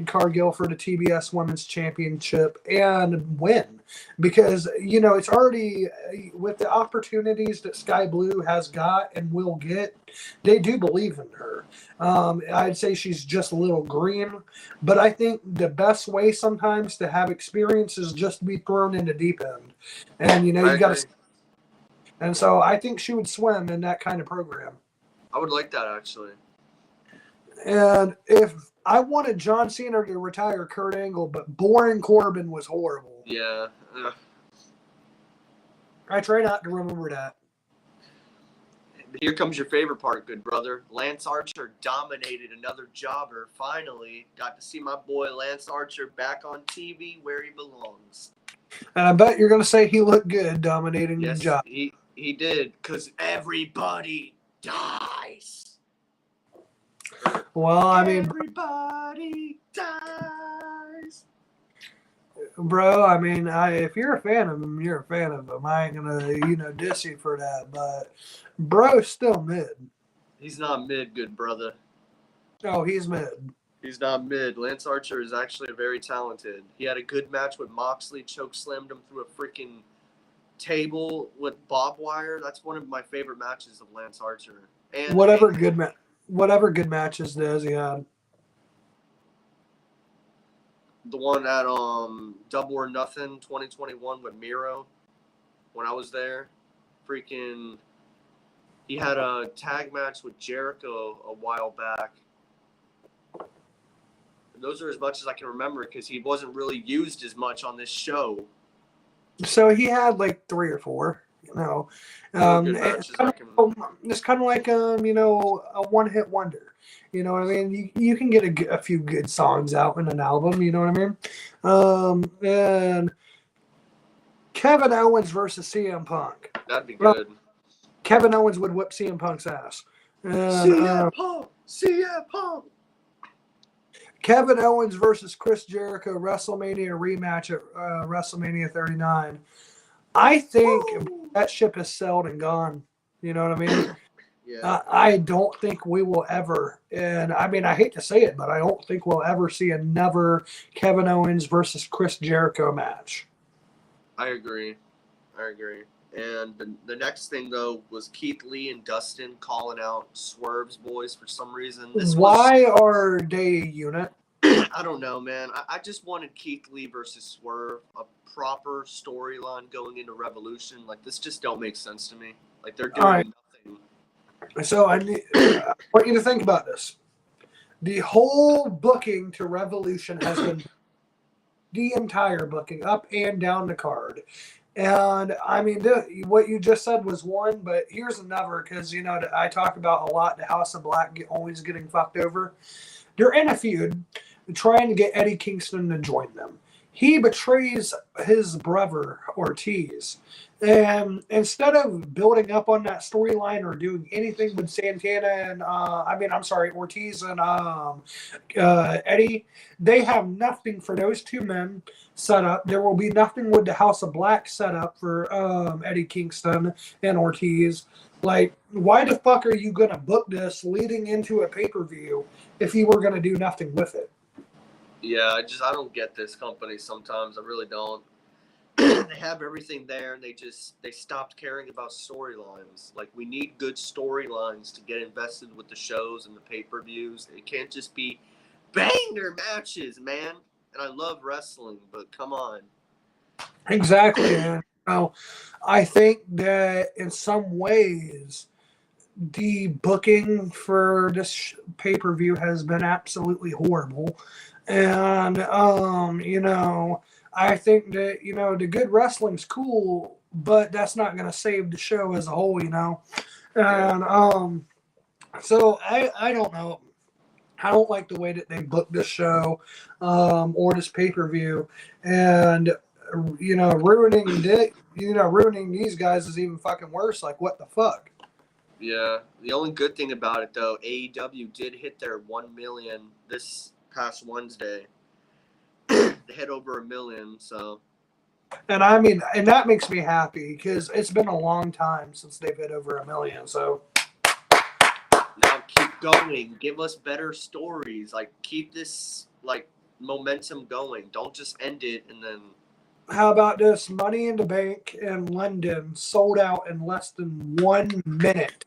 Cargill for the TBS Women's Championship and win. Because, it's already with the opportunities that Sky Blue has got and will get, they do believe in her. I'd say she's just a little green, but I think the best way sometimes to have experience is just to be thrown in the deep end. And, you got to. And so I think she would swim in that kind of program. I would like that, actually. And if I wanted John Cena to retire Kurt Angle, but Boring Corbin was horrible. Yeah. I try not to remember that. Here comes your favorite part, good brother. Lance Archer dominated another jobber. Finally, got to see my boy Lance Archer back on TV where he belongs. And I bet you're going to say he looked good dominating the job. He did, because everybody dies. Well, I mean, everybody dies. Bro, I mean, if you're a fan of him, you're a fan of him. I ain't gonna, diss you for that, but bro's still mid. He's not mid, good brother. Oh, he's mid. He's not mid. Lance Archer is actually very talented. He had a good match with Moxley, chokeslammed him through a freaking table with barbed wire. That's one of my favorite matches of Lance Archer. And whatever good matches does he had. The one at Double or Nothing 2021 with Miro, when I was there, freaking, he had a tag match with Jericho a while back. Those are as much as I can remember because he wasn't really used as much on this show. So he had like 3 or 4, It's kind of like a one-hit wonder. You know what I mean? You can get a few good songs out in an album. You know what I mean? And Kevin Owens versus CM Punk. That'd be good. Kevin Owens would whip CM Punk's ass. CM Punk. Kevin Owens versus Chris Jericho WrestleMania rematch at WrestleMania 39. I think that ship is sailed and gone. You know what I mean? Yeah. I don't think we will ever, and I mean, I hate to say it, but I don't think we'll ever see another Kevin Owens versus Chris Jericho match. I agree. And the next thing, though, was Keith Lee and Dustin calling out Swerve's boys for some reason. Why are they a unit? I don't know, man. I just wanted Keith Lee versus Swerve, a proper storyline going into Revolution. Like, this just don't make sense to me. Like, they're doing nothing. So I want you to think about this. The whole booking to Revolution has been the entire booking up and down the card. And I mean, what you just said was one, but here's another, because, I talk about a lot the House of Black always getting fucked over. They're in a feud trying to get Eddie Kingston to join them. He betrays his brother, Ortiz. And instead of building up on that storyline or doing anything with Santana and, Ortiz and Eddie, they have nothing for those two men set up. There will be nothing with the House of Black set up for Eddie Kingston and Ortiz. Like, why the fuck are you gonna book this leading into a pay-per-view if you were gonna do nothing with it? Yeah, I don't get this company sometimes. I really don't. They have everything there, and they stopped caring about storylines. Like, we need good storylines to get invested with the shows and the pay-per-views. It can't just be banger matches, man. And I love wrestling, but come on. Exactly, and I think that in some ways the booking for this pay-per-view has been absolutely horrible. And I think that, the good wrestling's cool, but that's not going to save the show as a whole. Yeah. And so I don't know. I don't like the way that they booked this show, or this pay-per-view, and ruining these guys is even fucking worse. Like, what the fuck? Yeah. The only good thing about it, though, AEW did hit their 1 million this past Wednesday. They hit over 1 million, so. And I mean, and that makes me happy because it's been a long time since they've hit over 1 million. So Now keep going. Give us better stories. Like, keep this, like, momentum going. Don't just end it and then. how about this? Money in the Bank in London sold out in less than 1 minute.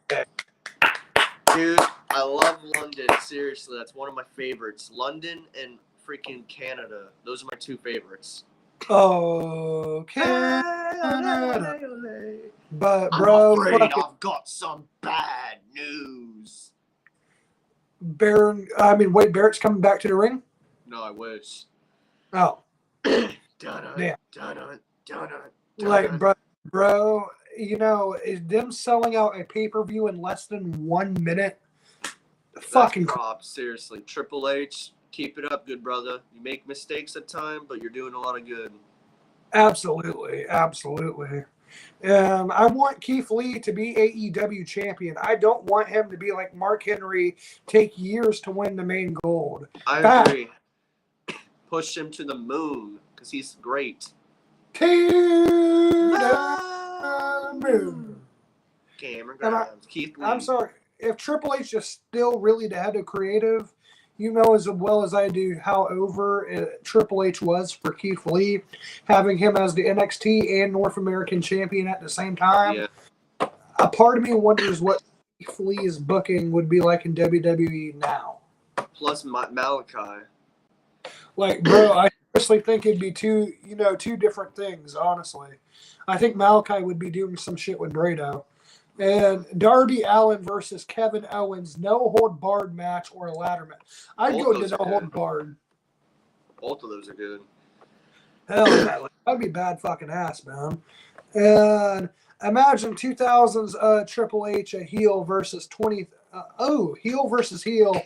Dude, I love London. Seriously, that's one of my favorites. London and freaking Canada. Those are my two favorites. Oh, Canada. But, I'm bro, afraid I've got some bad news. Wade Barrett's coming back to the ring? No, I wish. Oh. Damn. Like, bro, is them selling out a pay-per-view in less than 1 minute? Fucking props, seriously. Triple H, keep it up, good brother. You make mistakes at times, but you're doing a lot of good. Absolutely. I want Keith Lee to be AEW champion. I don't want him to be like Mark Henry, take years to win the main gold. I agree. Push him to the moon because he's great. To the moon. Cameron Grimes, Keith Lee. I'm sorry. If Triple H is still really the head of creative, you know as well as I do how over Triple H was for Keith Lee, having him as the NXT and North American champion at the same time. Yeah. A part of me wonders what Keith Lee's booking would be like in WWE now. Plus Malachi. Like, bro, I honestly think it'd be two different things, honestly. I think Malachi would be doing some shit with Brado. And Darby Allin versus Kevin Owens, no hold barred match or a ladder match. I'd go to no hold barred. Both of those are good. Hell yeah, that'd be bad fucking ass, man. And imagine 2000s Triple H a heel versus heel versus heel,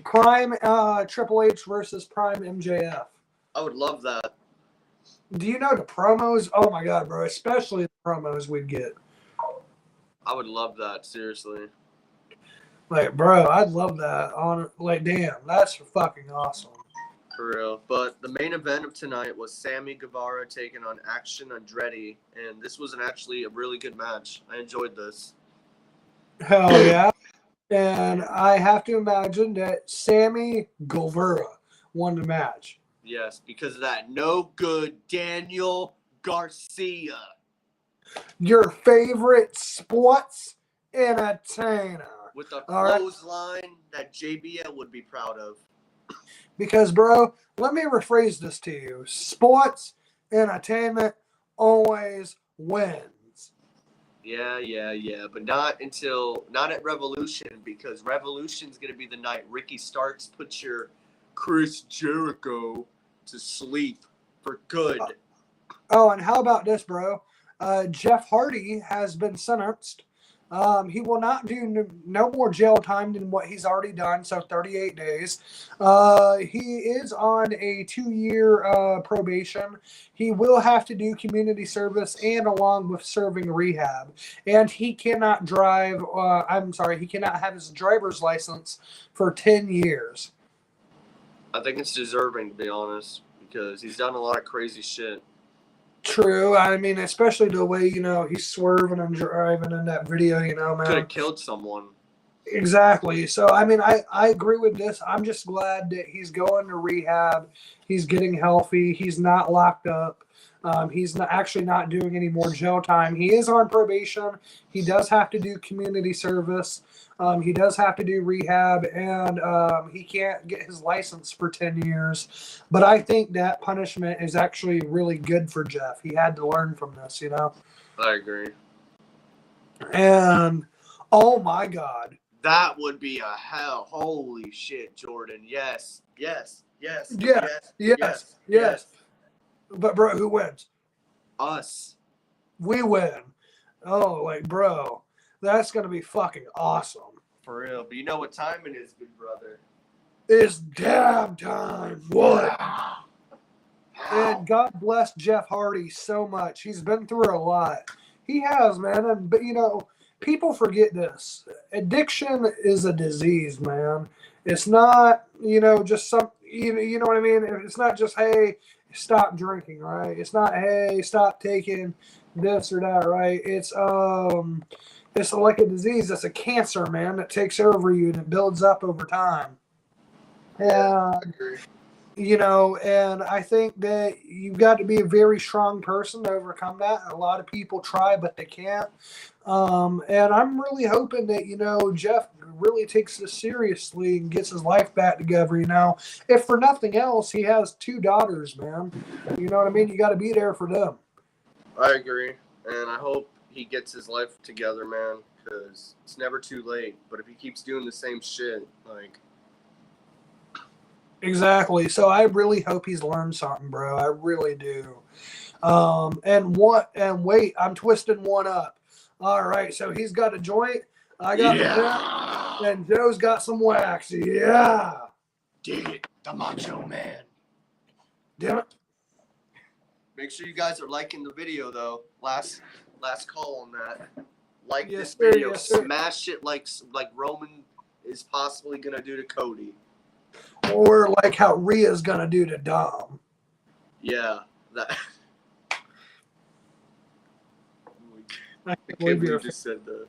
prime Triple H versus prime MJF. I would love that. Do you know the promos? Oh my god, bro! Especially the promos we'd get. I would love that, seriously. Like, bro, I'd love that. Damn, that's fucking awesome. For real. But the main event of tonight was Sammy Guevara taking on Action Andretti, and this was actually a really good match. I enjoyed this. Hell yeah. And I have to imagine that Sammy Guevara won the match. Yes, because of that no good Daniel Garcia. Your favorite sports entertainer. With a clothesline that JBL would be proud of. Because, bro, let me rephrase this to you. Sports entertainment always wins. Yeah. But not at Revolution, because Revolution's going to be the night Ricky Starks puts your Chris Jericho to sleep for good. Oh, and how about this, bro? Jeff Hardy has been sentenced. He will not do no more jail time than what he's already done, so 38 days. He is on a 2-year probation. He will have to do community service and along with serving rehab. And he cannot drive, he cannot have his driver's license for 10 years. I think it's deserving, to be honest, because he's done a lot of crazy shit. True. I mean, especially the way, he's swerving and driving in that video, Could man. have killed someone. Exactly. So, I mean, I agree with this. I'm just glad that he's going to rehab. He's getting healthy. He's not locked up. He's actually not doing any more jail time. He is on probation. He does have to do community service. He does have to do rehab, and he can't get his license for 10 years. But I think that punishment is actually really good for Jeff. He had to learn from this, I agree. And, oh my God. That would be a hell. Holy shit, Jordan. Yes. Yes. Yes. Yeah, Yes. yes, Yes. yes. But, bro, who wins? Us. We win. Oh, bro, that's going to be fucking awesome. For real. But you know what time it is, big brother? It's damn time. What? And God bless Jeff Hardy so much. He's been through a lot. He has, man. But, people forget this. Addiction is a disease, man. It's not, just some, you know what I mean? It's not just, hey, stop drinking, right? It's not, hey, stop taking this or that, right? It's like a disease. It's a cancer, man, that takes over you and it builds up over time. Yeah, I agree. And I think that you've got to be a very strong person to overcome that. A lot of people try, but they can't. And I'm really hoping that, Jeff really takes this seriously and gets his life back together, If for nothing else, he has 2 daughters, man. You know what I mean? You got to be there for them. I agree. And I hope he gets his life together, man, because it's never too late. But if he keeps doing the same shit, Exactly. So I really hope he's learned something, bro. I really do. And wait, I'm twisting one up. All right, so he's got a joint. I got the pen, and Joe's got some wax. Yeah. Dig it, the Macho Man. Damn it. Make sure you guys are liking the video, though. Last call on that. Like Yes, this sir, video. yes, sir. Smash it like Roman is possibly going to do to Cody. Or like how Rhea's going to do to Dom. Yeah. That. I can't believe you just said that.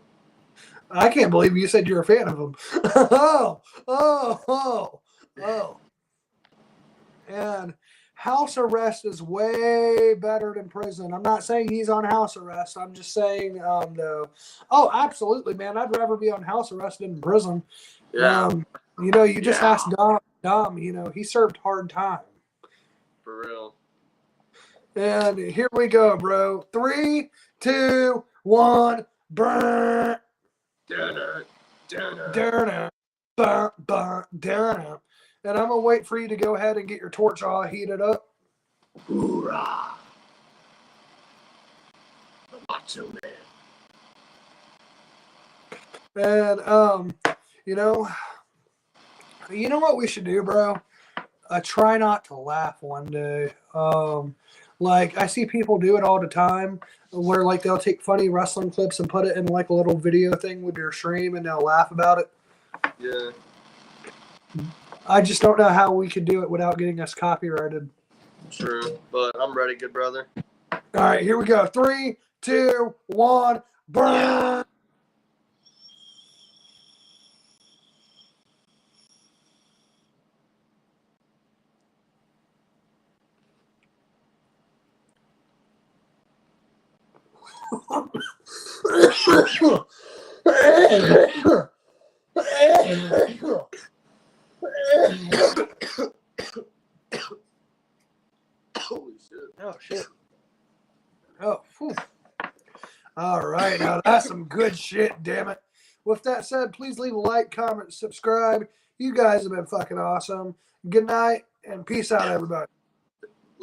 I can't believe you said you're a fan of him. Oh. And house arrest is way better than prison. I'm not saying he's on house arrest. I'm just saying, no. Oh, absolutely, man. I'd rather be on house arrest than in prison. Yeah. You just asked Dom, he served hard time. For real. And here we go, bro. 3, 2, 1, burn. Dinner. And I'm going to wait for you to go ahead and get your torch all heated up. Hoorah. The Macho Man. And, you know what we should do, bro? Try not to laugh one day. I see people do it all the time where they'll take funny wrestling clips and put it in a little video thing with their stream and they'll laugh about it. Yeah. I just don't know how we could do it without getting us copyrighted. True, but I'm ready, good brother. All right, here we go. 3, 2, 1, burn. Yeah. Holy shit. Oh, shit. Oh, whew. All right. Now, that's some good shit, damn it. With that said, please leave a like, comment, subscribe. You guys have been fucking awesome. Good night, and peace out, everybody.